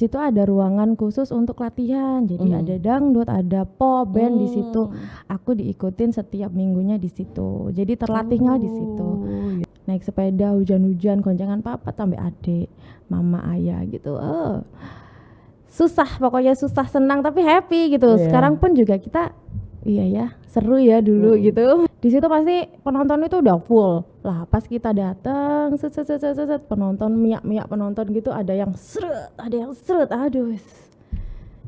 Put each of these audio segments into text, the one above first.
situ ada ruangan khusus untuk latihan. Jadi ada dangdut, ada pop, band di situ. Aku diikutin setiap minggunya di situ. Jadi terlatihnya di situ. Naik sepeda hujan-hujan, goncengan papa sampai adik, mama, ayah gitu. Susah, pokoknya susah, senang tapi happy gitu. Sekarang pun juga kita iya ya, seru ya dulu gitu. Di situ pasti penonton itu udah full. Lah pas kita datang, set penonton miak penonton gitu, ada yang seret, aduh.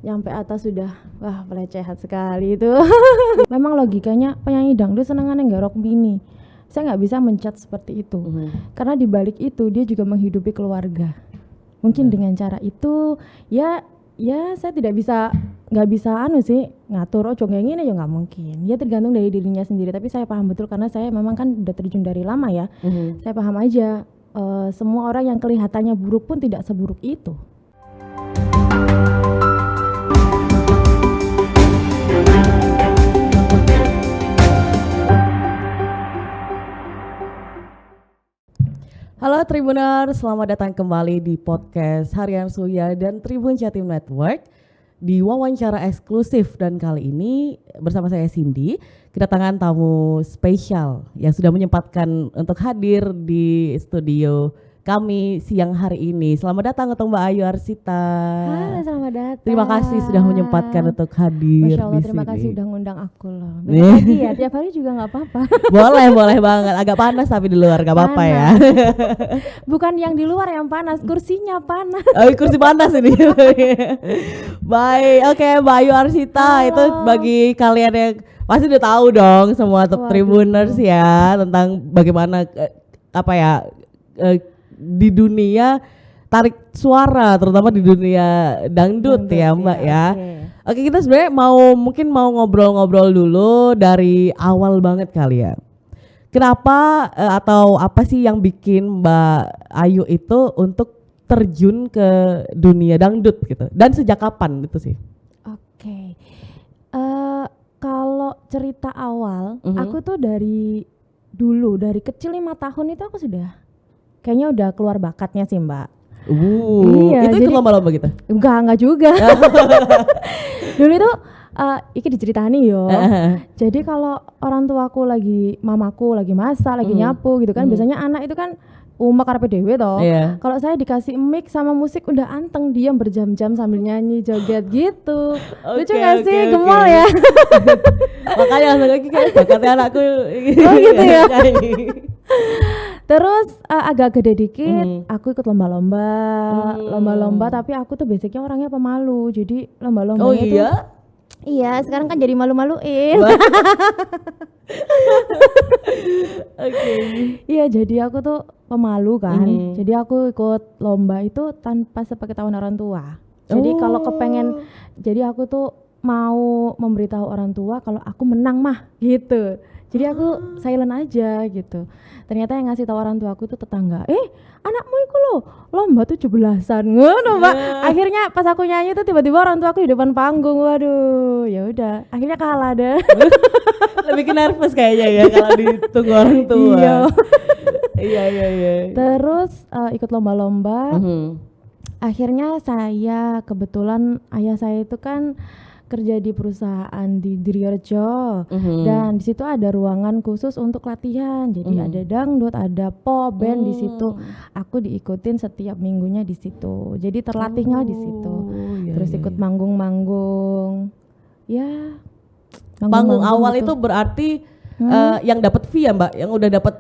Nyampe atas sudah, wah pelecehan sekali itu. Memang logikanya penyanyi dangdut senengannya nggak rock mini. Saya nggak bisa mencat seperti itu. Karena di balik itu dia juga menghidupi keluarga. Mungkin dengan cara itu ya saya nggak bisa ngatur kayak gini ya nggak mungkin. Ya tergantung dari dirinya sendiri, tapi saya paham betul karena saya memang kan udah terjun dari lama ya. Saya paham aja semua orang yang kelihatannya buruk pun tidak seburuk itu. Halo Tribuners, selamat datang kembali di podcast Harian Suya dan Tribun Jatim Network di wawancara eksklusif, dan kali ini bersama saya Cindy kedatangan tamu spesial yang sudah menyempatkan untuk hadir di studio kami siang hari ini. Selamat datang untuk Mbak Ayu Arsita. Halo, selamat datang. Terima kasih sudah menyempatkan untuk hadir. Masya Allah, di terima sini. kasih udah ngundang aku loh. Besok lagi ya, tiap hari juga nggak apa-apa. Boleh banget. Agak panas tapi di luar nggak apa-apa ya. Bukan yang di luar yang panas, kursinya panas. Oh, kursi panas ini. Baik, oke, Mbak Ayu Arsita. Itu bagi kalian yang pasti udah tahu dong semua Tribuners ya tentang bagaimana di dunia tarik suara, terutama di dunia dangdut ya Mbak ya. Oke, kita sebenarnya mau ngobrol-ngobrol dulu dari awal banget kali ya. Kenapa atau apa sih yang bikin Mbak Ayu itu untuk terjun ke dunia dangdut gitu? Dan sejak kapan itu sih? Oke. Kalau cerita awal, aku tuh dari kecil 5 tahun itu aku kayaknya udah keluar bakatnya sih Mbak. Iya, itu lomba-lomba gitu? Enggak juga. Dulu itu iki diceritani yo. Jadi kalau orang tuaku mamaku lagi masak, lagi nyapu gitu kan, biasanya anak itu kan umak karepe dhewe toh. Kalau saya dikasih mic sama musik udah anteng, diam berjam-jam sambil nyanyi, joget gitu. Lucu gak sih? Gemol ya. Makanya langsung lagi kayak bakatnya anakku. Oh gitu ya. Terus agak gede dikit, aku ikut lomba-lomba, tapi aku tuh basicnya orangnya pemalu. Jadi lomba-lombanya tuh iya, sekarang kan jadi malu-maluin. Iya, jadi aku tuh pemalu kan. Jadi aku ikut lomba itu tanpa sepengetahuan orang tua. Jadi kalau jadi aku tuh mau memberitahu orang tua kalau aku menang mah gitu. Jadi aku silent aja gitu. Ternyata yang ngasih tahu orang tua aku tuh tetangga. Anakmu itu loh lomba 17-an ngono, Mbak. Akhirnya pas aku nyanyi tuh tiba-tiba orang tua aku di depan panggung. Waduh, ya udah. Akhirnya kalah deh. Lebih nervous kayaknya ya kalau ditunggu orang tua. Iya. Terus ikut lomba-lomba. Akhirnya saya kebetulan ayah saya itu kan kerja di perusahaan di Diriarjo, dan di situ ada ruangan khusus untuk latihan. Jadi ada dangdut, ada pop, band di situ. Aku diikutin setiap minggunya di situ. Jadi terlatihnya di situ. Terus ikut manggung-manggung. Ya. Panggung awal gitu. itu berarti yang dapat fee ya Mbak, yang udah dapat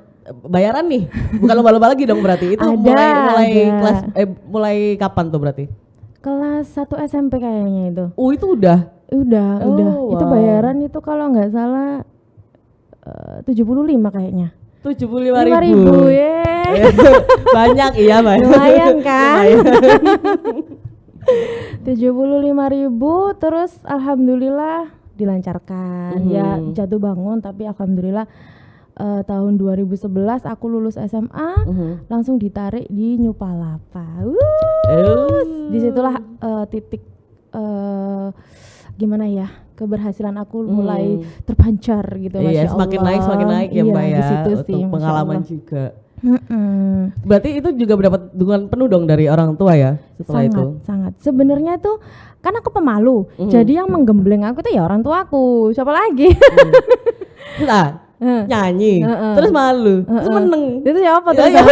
bayaran nih. Bukan lomba-lomba lagi dong berarti. Itu mulai kapan tuh berarti? Kelas 1 SMP kayaknya itu. Itu udah. Itu bayaran itu kalau nggak salah 75 kayaknya. 75.000 ya. Banyak iya Mbak. Lumayan kan. 75.000, terus alhamdulillah dilancarkan. Ya jatuh bangun, tapi alhamdulillah tahun 2011 aku lulus SMA, langsung ditarik di New Palapa. Disitulah titik gimana ya, keberhasilan aku mulai terpancar gitu. Iya, semakin naik ya Mbak ya, di situ untuk sih, pengalaman juga. Berarti itu juga mendapat dukungan penuh dong dari orang tua ya setelah itu. Sangat. Sebenarnya tuh kan aku pemalu. Jadi yang menggembleng aku tuh ya orang tua aku. Siapa lagi? Nah, nyanyi, terus malu, terus meneng. Itu siapa tuh? Ya.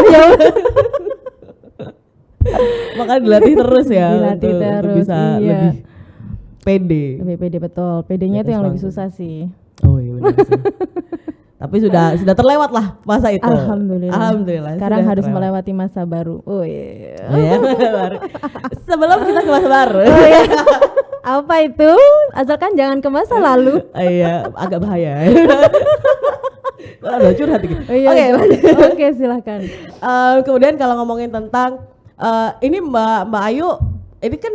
Makanya dilatih terus ya Dilatih untuk terus, bisa iya. lebih pede. Lebih pede, betul. Pedenya Di itu yang atas lebih panggung. susah sih. Oh iya benar sih. Tapi sudah terlewat lah masa itu. Alhamdulillah. Sekarang sudah harus terlewat. melewati masa baru. Oh iya. Oh, iya, baru. Sebelum kita ke masa baru. Oh, iya. Apa itu? Asalkan jangan ke masa lalu. Iya, agak bahaya. Udah curhat gitu. Oh, iya, Oke, Oke, silakan. kemudian kalau ngomongin tentang ini Mbak Ayu, ini kan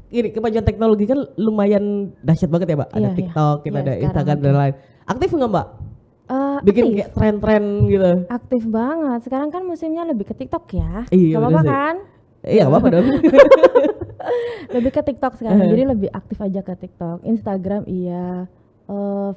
ini kemajuan teknologi kan lumayan dahsyat banget ya Mbak. Ada Iya, iya. TikTok, kita Iya, ada sekarang Instagram dan lain. Aktif nggak Mbak? Bikin Aktif. kayak tren-tren gitu. Aktif banget. Sekarang kan musimnya lebih ke TikTok ya. Iya, Gak bener apa-apa sih. kan? Iya nggak apa-apa dong. Lebih ke TikTok sekarang. Jadi lebih aktif aja ke TikTok. Instagram iya.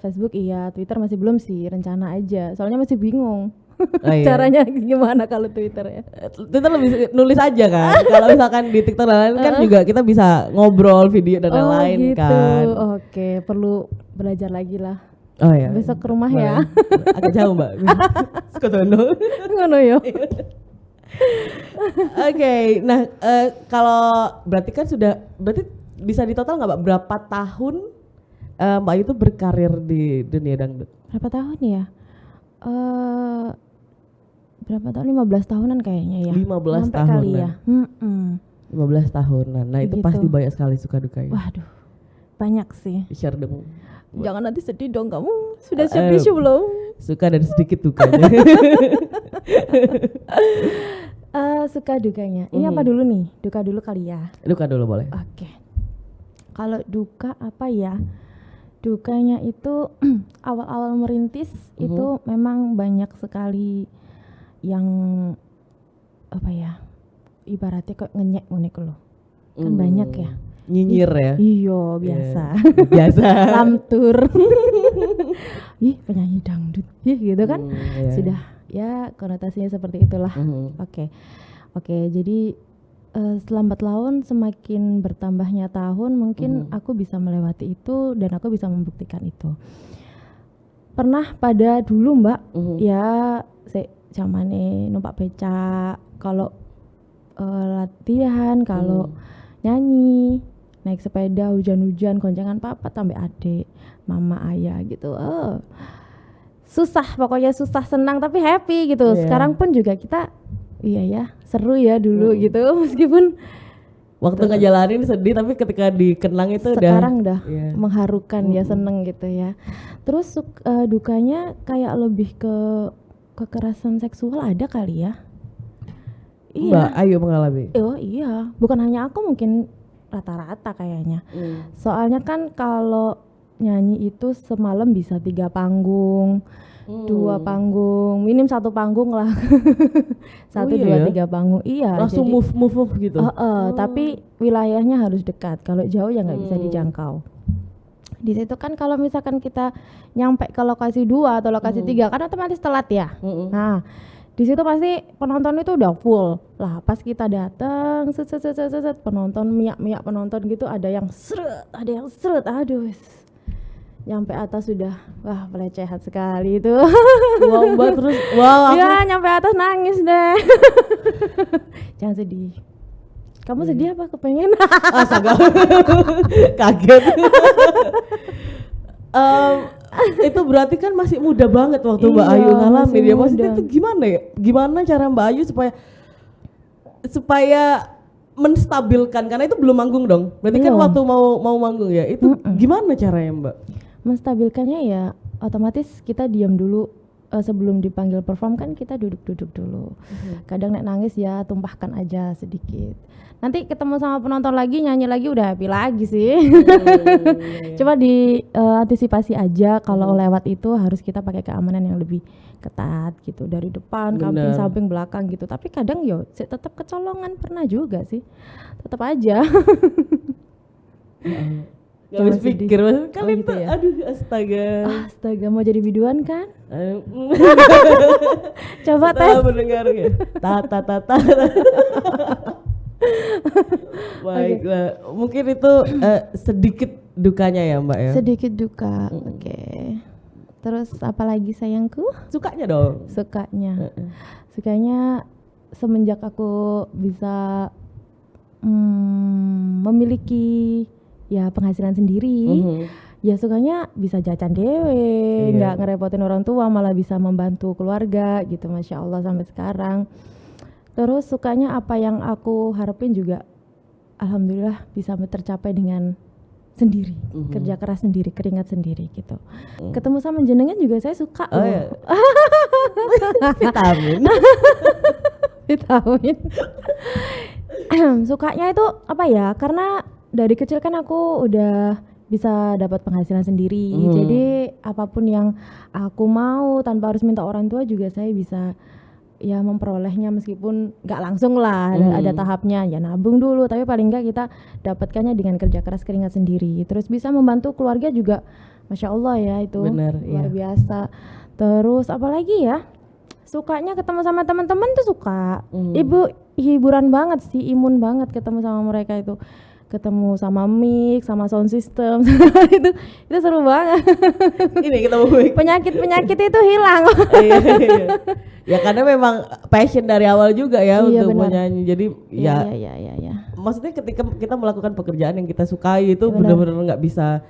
Facebook iya. Twitter masih belum sih. Rencana aja. Soalnya masih bingung. Oh, iya. Caranya gimana kalau Twitter ya? Twitter lebih nulis aja kan. Kalau misalkan di TikTok dan lain kan juga kita bisa ngobrol, video dan lain-lain gitu. kan. Oke, perlu belajar lagi lah. Oh ya. Besok ke rumah ya. Agak jauh Mbak. Sukodono. Ngono yo. Oke, nah kalau berarti kan berarti bisa ditotal nggak Mbak berapa tahun Mbak itu berkarir di dunia dangdut? Berapa tahun ya? Berapa tahun? 15 tahunan kayaknya ya. 15 Sampai kali tahunan. ya. 15 tahunan. Nah, itu Gitu. pasti banyak sekali suka dukanya. Waduh. Banyak sih. Share dong. Jangan nanti sedih dong kamu. Sudah siap tisu belum? Suka dan sedikit dukanya. Suka dukanya. Ini apa dulu nih? Duka dulu kali ya. Duka dulu boleh. Oke. Kalau duka apa ya? Dukanya itu awal-awal merintis itu memang banyak sekali yang apa ya? Ibaratnya kok ngenyek loh. Kan banyak ya. Nyinyir ya. Iya, biasa. Biasa. Lamtur. Ih, penyanyi dangdut. Ih, gitu kan. Iya. Sudah ya konotasinya seperti itulah. Oke, jadi selambat laun semakin bertambahnya tahun mungkin aku bisa melewati itu dan aku bisa membuktikan itu. Pernah pada dulu Mbak, ya zamane numpak becak, kalau latihan, kalau nyanyi, naik sepeda hujan-hujan, goncengan papa tambah adik, mama, ayah gitu. Susah, pokoknya susah senang tapi happy gitu. Yeah. Sekarang pun juga kita iya ya, seru ya dulu gitu meskipun waktu ngejalanin sedih tapi ketika dikenang itu sekarang udah yeah. mengharukan ya, seneng gitu ya. Terus dukanya kayak lebih ke kekerasan seksual ada kali ya. Mbak Ayu mengalami. Oh iya, bukan hanya aku, mungkin rata-rata kayaknya. Soalnya kan kalau nyanyi itu semalam bisa 3 panggung, 2 panggung, minim 1 panggung lah. 1, 2, 3 panggung. Iya. Langsung jadi, move gitu. Tapi wilayahnya harus dekat. Kalau jauh ya nggak bisa dijangkau. Di situ kan kalau misalkan kita nyampe ke lokasi 2 atau lokasi 3 kan otomatis telat ya. Nah, di situ pasti penonton itu udah full lah. Pas kita datang, set, penonton miak penonton gitu, ada yang seret, ada yang seret, aduh. Nyampe atas sudah, wah pelecehan sekali itu. Wow Mbak, terus wow aku Ya nyampe atas nangis deh. Jangan sedih. Kamu sedih apa kepengen? astaga. Kaget. Itu berarti kan masih muda banget waktu Mbak Iya, Ayu ngalamin masih ya. Maksudnya muda. itu gimana ya? Gimana cara Mbak Ayu supaya menstabilkan, karena itu belum manggung dong. Berarti kan Belum. waktu mau manggung ya. Itu gimana caranya Mbak? Menstabilkannya ya otomatis kita diam dulu. Sebelum dipanggil perform kan kita duduk-duduk dulu. Kadang nek nangis ya tumpahkan aja sedikit. Nanti ketemu sama penonton lagi, nyanyi lagi udah happy lagi sih. Coba diantisipasi aja kalau lewat itu harus kita pakai keamanan yang lebih ketat gitu, dari depan, kamping, samping, belakang gitu. Tapi kadang yo tetap kecolongan, pernah juga sih. Tetap aja. Gak habis sedih. pikir maksudnya kan Oh, itu gitu ya? aduh astaga. Astaga, mau jadi biduan kan? Eh, Coba setelah tes. mendengarnya ta. Baiklah, mungkin itu sedikit dukanya ya Mbak ya. Sedikit duka. Oke. Terus apa lagi sayangku? Sukanya dong. Sukanya. Sukanya semenjak aku bisa memiliki ya penghasilan sendiri. Ya sukanya bisa jajan dewe, nggak ngerepotin orang tua, malah bisa membantu keluarga gitu, Masya Allah sampai sekarang. Terus sukanya apa yang aku harapin juga alhamdulillah bisa tercapai dengan sendiri, kerja keras sendiri, keringat sendiri gitu. Ketemu sama jenengan juga saya suka Oh loh. ya. Vitamin. Vitamin. Sukanya itu apa ya? Karena dari kecil kan aku udah bisa dapat penghasilan sendiri. Jadi apapun yang aku mau tanpa harus minta orang tua juga saya bisa ya memperolehnya, meskipun nggak langsung lah, ada tahapnya ya, nabung dulu, tapi paling nggak kita dapatkannya dengan kerja keras keringat sendiri. Terus bisa membantu keluarga juga, Masya Allah ya, itu Bener, luar biasa. Terus apalagi ya, sukanya ketemu sama teman-teman tuh suka. Ibu hiburan banget sih, imun banget ketemu sama mereka itu. Ketemu sama mic, sama sound system, itu seru banget. Ini ketemu mic. Penyakit itu hilang. Iya. Ya karena memang passion dari awal juga ya Iya, untuk benar. menyanyi. Jadi ya Ya. maksudnya ketika kita melakukan pekerjaan yang kita sukai itu Benar. benar-benar nggak bisa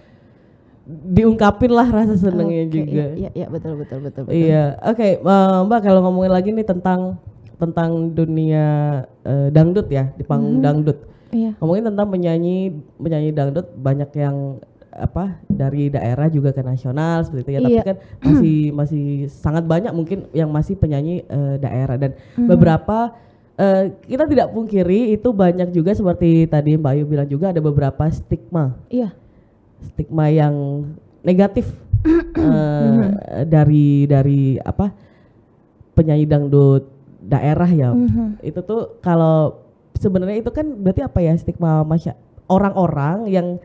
diungkapin lah rasa senengnya Oke, juga. Iya, betul. Iya, oke, Mbak, kalau ngomongin lagi nih tentang dunia dangdut ya, di panggung dangdut. Iya. Ngomongin tentang penyanyi dangdut, banyak yang apa dari daerah juga ke nasional seperti itu ya, tapi Iya. kan masih sangat banyak mungkin yang masih penyanyi daerah, dan beberapa kita tidak pungkiri itu banyak juga seperti tadi Mbak Ayu bilang juga ada beberapa stigma Iya. yang negatif dari apa penyanyi dangdut daerah ya. Itu tuh kalau sebenarnya itu kan berarti apa ya, stigma orang-orang yang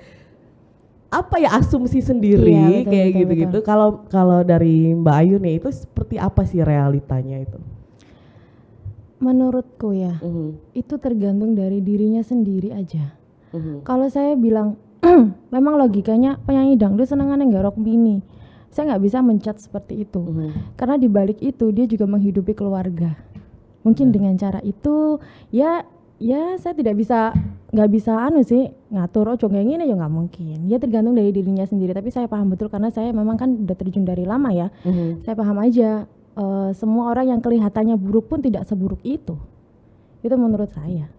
apa ya, asumsi sendiri. Iya, betul, kayak betul, gitu-gitu. Kalau dari Mbak Ayu nih itu seperti apa sih realitanya itu? Menurutku ya, itu tergantung dari dirinya sendiri aja. Kalau saya bilang memang logikanya penyanyi dangdut senengannya nggak rock mini, saya nggak bisa mencat seperti itu. Karena di balik itu dia juga menghidupi keluarga. Mungkin dengan cara itu ya saya nggak bisa ngatur ojo kayak gini ya, nggak mungkin. Ya tergantung dari dirinya sendiri, tapi saya paham betul karena saya memang kan udah terjun dari lama ya. Saya paham aja semua orang yang kelihatannya buruk pun tidak seburuk itu menurut saya.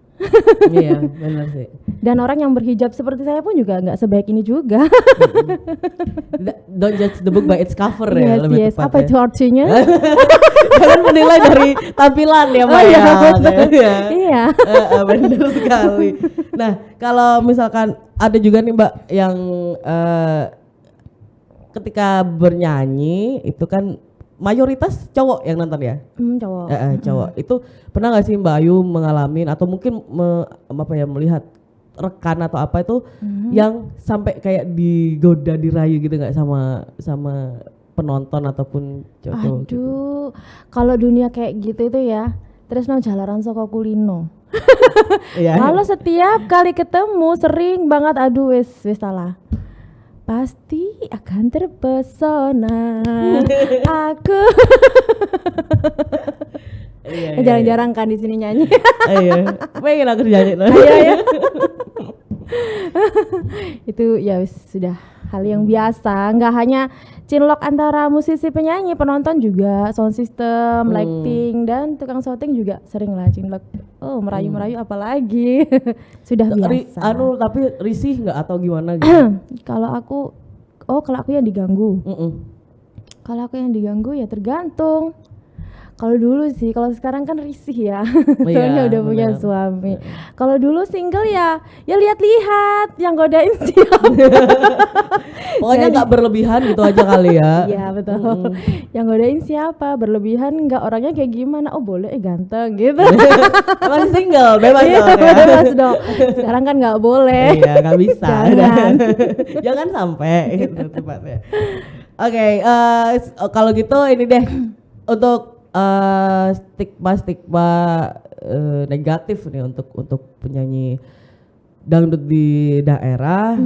Iya, benar sih. Dan orang yang berhijab seperti saya pun juga nggak sebaik ini juga. Don't judge the book by its cover ya, lebih Yes. tepat Apa ya. itu artinya? Jangan menilai dari tampilan ya Mbak Oh, iya, ya. betul. Iya. Iya. Benar sekali. Nah, kalau misalkan ada juga nih Mbak yang ketika bernyanyi itu kan mayoritas cowok yang nonton ya. Cowok. Cowok. Itu pernah nggak sih Mbak Ayu mengalami atau mungkin melihat rekan atau apa itu yang sampai kayak digoda, dirayu gitu nggak sama penonton ataupun cowok? Aduh, kalau dunia kayak gitu itu ya, terus jalaran saka kulino. Iya. Kalau setiap kali ketemu sering banget, aduh wis salah. Pasti akan terpesona aku. Iya. Jarang-jarang kan di sini nyanyi. Iya. Pengen aku nyanyi. Iya ya. Itu ya wis sudah hal yang biasa, nggak hanya cinlok antara musisi penyanyi, penonton juga, sound system, lighting, dan tukang shooting juga sering lah cinlok. Oh, merayu-merayu apalagi. Sudah biasa. Tapi risih nggak atau gimana gitu? Kalau aku yang diganggu. Kalau aku yang diganggu ya tergantung. Kalau dulu sih, kalau sekarang kan risih ya. Iya, Soalnya udah punya benar. suami. Kalau dulu single ya lihat-lihat yang godain siapa. Pokoknya nggak berlebihan gitu aja kali ya. Iya betul. Yang godain siapa? Berlebihan nggak, orangnya kayak gimana? Oh boleh, ganteng gitu. Masih single, bebas Iya, dong ya. bebas dong. Sekarang kan nggak boleh. Iya, nggak bisa. Jangan. Jangan sampai itu tepatnya. Oke, kalau gitu ini deh untuk stigma negatif nih untuk penyanyi dangdut di daerah,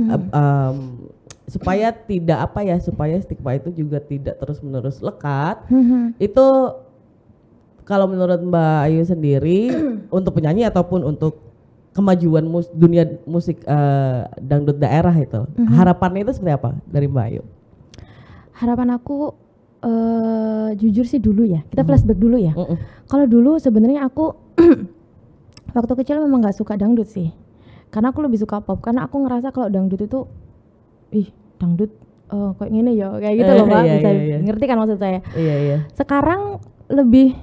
supaya tidak supaya stigma itu juga tidak terus menerus lekat. Itu kalau menurut Mbak Ayu sendiri untuk penyanyi ataupun untuk kemajuan dunia musik dangdut daerah itu, harapannya itu seperti apa dari Mbak Ayu? Harapan aku jujur sih dulu ya, kita flashback dulu ya. Kalau dulu sebenarnya aku waktu kecil memang nggak suka dangdut sih, karena aku lebih suka pop, karena aku ngerasa kalau dangdut itu dangdut kayak gini ya, kayak gitu loh Mbak. Iya, Bisa iya. ngerti kan maksud saya? Iya. Sekarang lebih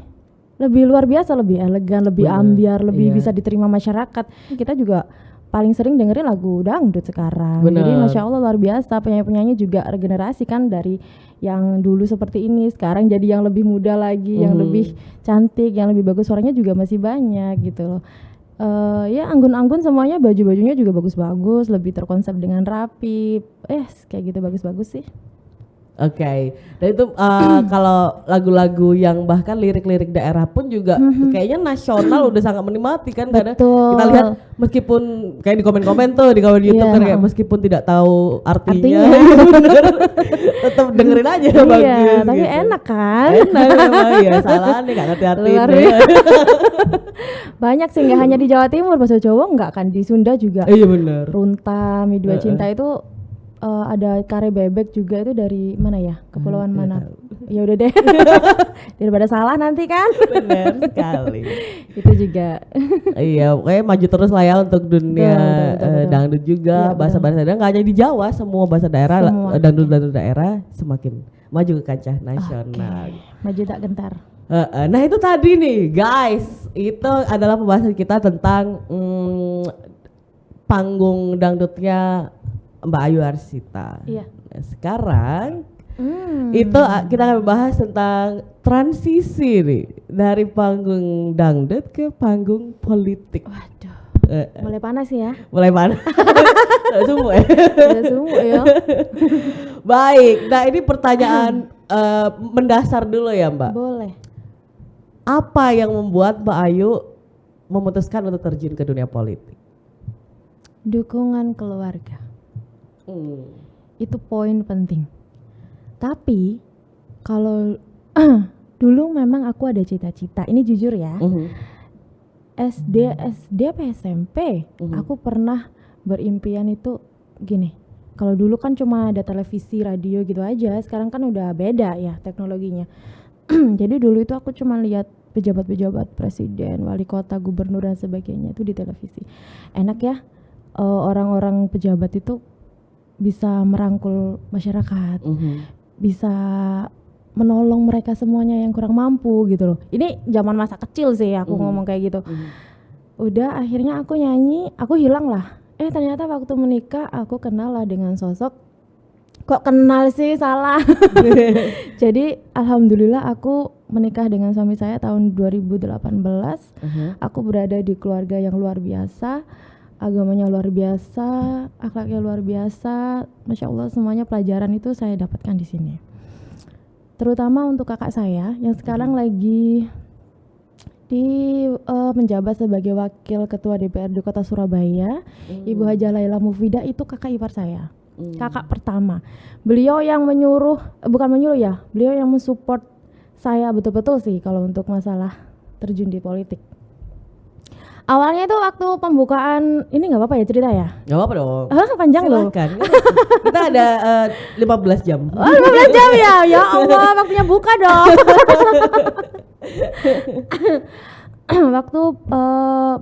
luar biasa, lebih elegan, lebih Bener, ambiar, lebih iya. bisa diterima masyarakat. Kita juga paling sering dengerin lagu dangdut sekarang. Bener. Jadi Masya Allah luar biasa, penyanyi-penyanyi juga regenerasi kan, dari yang dulu seperti ini sekarang jadi yang lebih muda lagi, yang lebih cantik, yang lebih bagus, suaranya juga masih banyak gitu loh. Ya anggun-anggun semuanya, baju-bajunya juga bagus-bagus, lebih terkonsep dengan rapi, kayak gitu, bagus-bagus sih. Oke, dan itu kalau lagu-lagu yang bahkan lirik-lirik daerah pun juga kayaknya nasional udah sangat menikmati kan, karena Betul. kita lihat meskipun kayak di komen-komen tuh di komen YouTube Iya, kan kayak meskipun tidak tahu artinya, Artinya. tetap dengerin aja Iya, bagus. tapi gitu. enak kan? Enak emang ya, salah nih gak ngerti Luar artinya. biasa. Banyak sih, nggak hanya di Jawa Timur, bahasa Jawa nggak kan, di Sunda juga. Iya benar. Runta, Mi Dua Cinta itu ada Kare Bebek juga, itu dari mana ya? Kepulauan mana? Ya udah deh. Daripada salah nanti kan. Benar sekali. Itu juga. Iya, pokoknya maju terus lah ya untuk dunia Betul. dangdut juga, Iya, bahasa-bahasa daerah nggak hanya di Jawa, semua bahasa daerah, Semua. dangdut daerah semakin maju ke kancah nasional. Maju tak gentar. Nah itu tadi nih guys, itu adalah pembahasan kita tentang panggung dangdutnya Mbak Ayu Arsita. Iya. Nah, sekarang itu kita akan membahas tentang transisi nih dari panggung dangdut ke panggung politik. Waduh. Mulai panas ya. Mulai mana? Semua ya. Udah semua ya. Baik, nah ini pertanyaan mendasar dulu ya Mbak. Boleh. Apa yang membuat Mbak Ayu memutuskan untuk terjun ke dunia politik? Dukungan keluarga. Itu poin penting. Tapi kalau dulu memang aku ada cita-cita, ini jujur ya. SD apa SMP, aku pernah berimpian itu gini. Kalau dulu kan cuma ada televisi, radio gitu aja. Sekarang kan udah beda ya teknologinya. Jadi dulu itu aku cuma lihat pejabat-pejabat, presiden, wali kota, gubernur dan sebagainya itu di televisi. Enak ya, orang-orang pejabat itu bisa merangkul masyarakat, bisa menolong mereka semuanya yang kurang mampu gitu loh. Ini zaman masa kecil sih aku ngomong kayak gitu. Udah akhirnya aku nyanyi, aku hilang lah. Ternyata waktu menikah aku kenal lah dengan sosok, kok kenal sih, salah. Jadi alhamdulillah aku menikah dengan suami saya tahun 2018. Aku berada di keluarga yang luar biasa, agamanya luar biasa, akhlaknya luar biasa. Masya Allah, semuanya pelajaran itu saya dapatkan di sini. Terutama untuk kakak saya yang sekarang lagi menjabat sebagai wakil ketua DPRD Kota Surabaya, Ibu Hajah Laila Mufidah, itu kakak ipar saya. Kakak pertama. Beliau yang bukan menyuruh ya, beliau yang mensupport saya betul-betul sih kalau untuk masalah terjun di politik. Awalnya itu waktu pembukaan, ini nggak apa-apa ya cerita ya? Gak apa-apa dong. Panjang loh. Silakan. Kita ada 15 jam. Oh, 15 jam ya? Ya Allah, waktunya buka dong. Waktu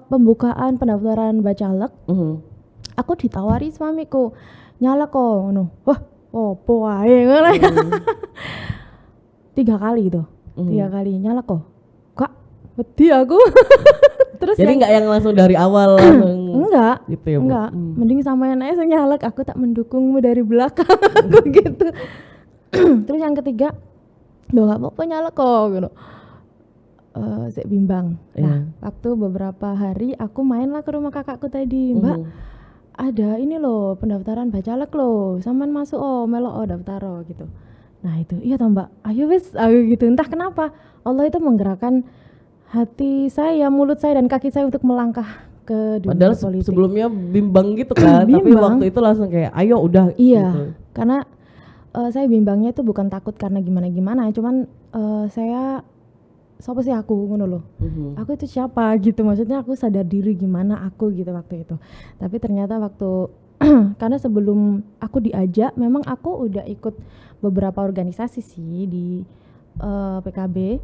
pembukaan pendaftaran bacalek, aku ditawari suamiku, nyala kok, wah, opo wae, 3 kali itu, 3 kali nyala kok. Wedi aku. Terus Jadi nggak yang langsung dari awal langsung enggak gitu ya, Bu? enggak, mending samain aja sing nyalek, aku tak mendukungmu dari belakang. Aku gitu. Terus yang ketiga, "Loh gak apa-apa nyalek kok," gitu. Sik bimbang. Nah, waktu beberapa hari aku mainlah ke rumah kakakku tadi, "Mbak, ada ini loh pendaftaran bacalek loh, sampean masuk melok daftar gitu." Nah itu, "Iya toh Mbak, ayo wis," aku gitu. Entah kenapa Allah itu menggerakkan hati saya, mulut saya dan kaki saya untuk melangkah ke dunia Padahal politik. sebelumnya bimbang gitu kan, tapi Bimbang. waktu itu langsung kayak ayo udah Iya, gitu. karena saya bimbangnya itu bukan takut karena gimana-gimana, cuman saya siapa sih aku ngono loh. Aku itu siapa gitu, maksudnya aku sadar diri gimana aku gitu waktu itu. Tapi ternyata waktu karena sebelum aku diajak memang aku udah ikut beberapa organisasi sih di PKB.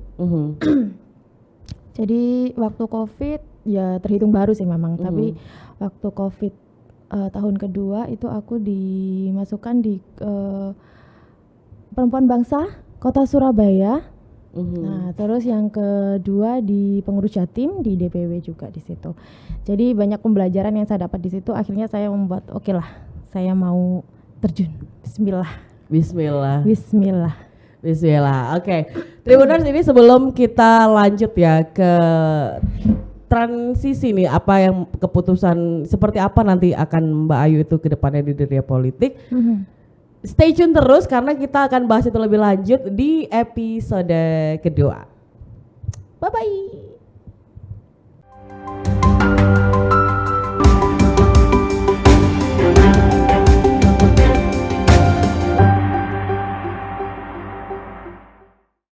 Jadi waktu Covid ya terhitung baru sih memang, tapi waktu Covid tahun kedua itu aku dimasukkan di Perempuan Bangsa Kota Surabaya. Nah, terus yang kedua di pengurus Jatim di DPW juga di situ. Jadi banyak pembelajaran yang saya dapat di situ. Akhirnya saya membuat oke lah, saya mau terjun. Bismillah. Oke. Tribuners, ini sebelum kita lanjut ya ke transisi nih, apa yang keputusan seperti apa nanti akan Mbak Ayu itu ke depannya di dunia politik. Stay tune terus karena kita akan bahas itu lebih lanjut di episode kedua. Bye bye.